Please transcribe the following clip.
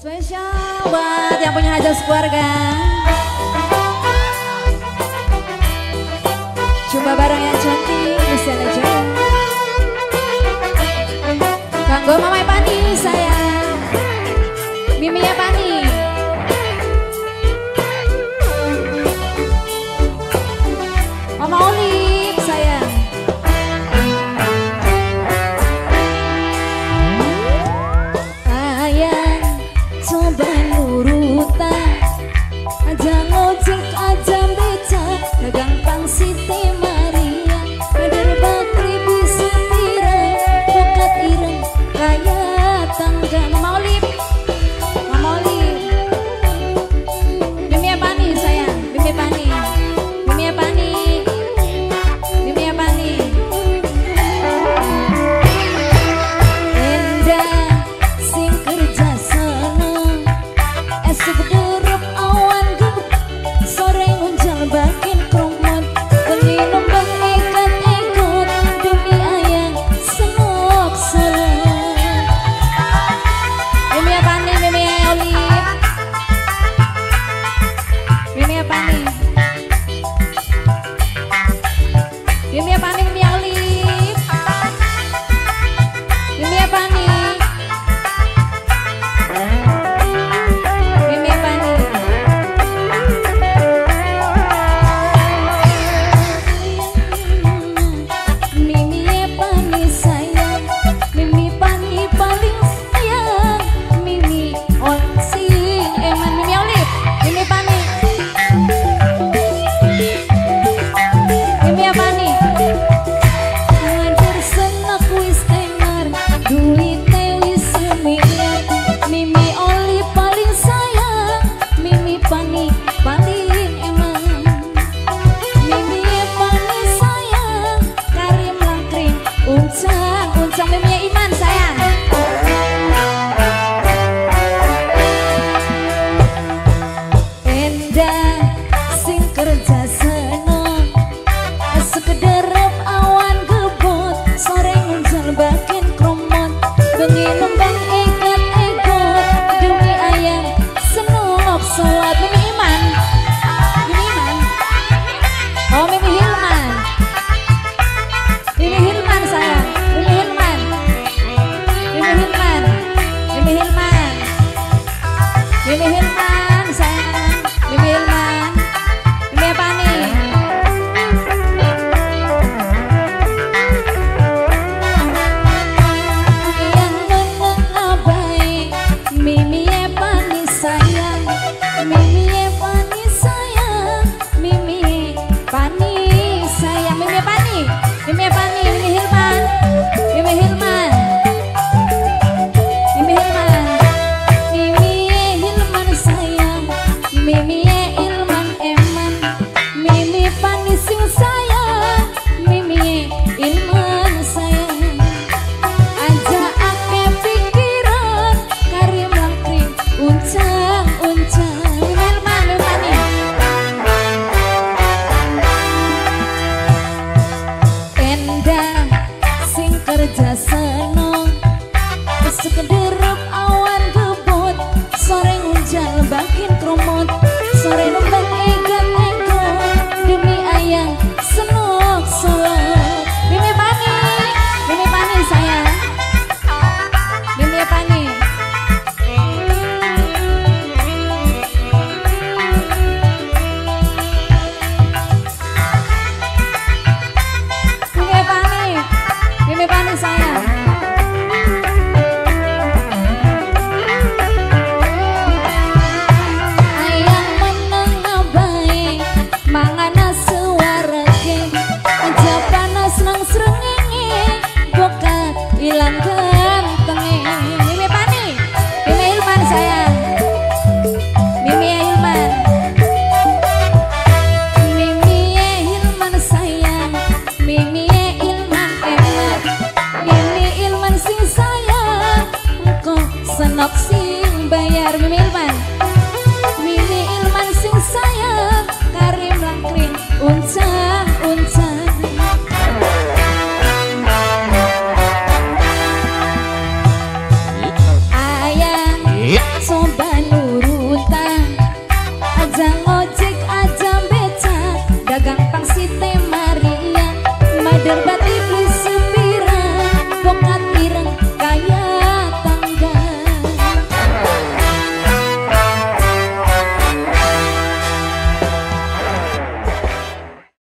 Spesial buat yang punya hajat keluarga. Coba bareng yang cantik, bisa aja. Kanggo Mama Pani sayang, Miminya Pani. Mama Olip sayang. Ayang coba nurutan, aja ngojek aja beca, dagang pangsit Maria, kader bakri bisa tirang, bukat ireng kaya tangga. Mama Olip, Mama Olip. Mimi Pani sayang, Mimi Pani, Mimi Pani, Mimi Pani. Endah sing kerja seneng, esuk derep awan gebuk, sore ngunjal bakin kromot, bengi numbang ikat-ikut, demi ayang senok seleng. Mimi Pani, Mimi Olip, Mimi Pani, Mimi Pani, Mimi Olip, Mimi Pani, Mimi Pani. Mimi Pani sayang, Mimi Pani paling sayang, Mimi Olip sing eman. Mimi Olip, Mimi Pani, Mimi Pani. Ngajar senak wis tenar, duite wis semiliar, Mimi Olip paling sayang, Mimi Pani paling eman. Mimi Pani sayang, karim langkring, uncang Mimi Iman sayang. Endah sing kerja seneng, sekedar awan gebot, sore ngunjal bakin kromot, bengi numbang ikat-ikut, demi ayang senok sholat. Mimi Iman, Mimi Iman, oh Mimi Hilman, Mimi Hilman sayang, Mimi Hilman, Mimi Hilman, Mimi Hilman, Mimi Hilman sayang, Mimi Hilman, Mimi Pani. Ayang neneng abai, Mimi Pani sayang, Mimi Pani sayang, Mimi Pani sayang, Mimi Pani, Mimi Pani, Mimi Hilman, Mimi Hilman, Mimi Hilman, Mimi Hilman sayang, Mimi Hilman eman, Mimi Pani sing sayang, Mimi Hilman sayang. Aja ake pikiran, karim langkring, uncang. Mimi Hilman, Mimi Pani. Endah sing kerja seneng, sekedar awan gebot, sore ngunjal bakin kromot, sore numbang ikat-ikut, demi ayang senok sholat. Mimi Pani, Mimi Pani sayang, Mimi Pani. Mimi Pani, Mimi Pani sayang. Ayang meneng abai, mangana suarake, aja panas nang srengenge, bokat ilang gantenge. Mimi Pani, Mimi Hilman sayang, Mimi Hilman, Mimi Hilman sayang, Mimi Hilman eman, Mimi Hilman sing sayang, engko senok sing bayar. Mimi Hilman, Mimi Hilman sing sayang, karim langkring, uncang. Ayang coba gampang Siti Maria Mader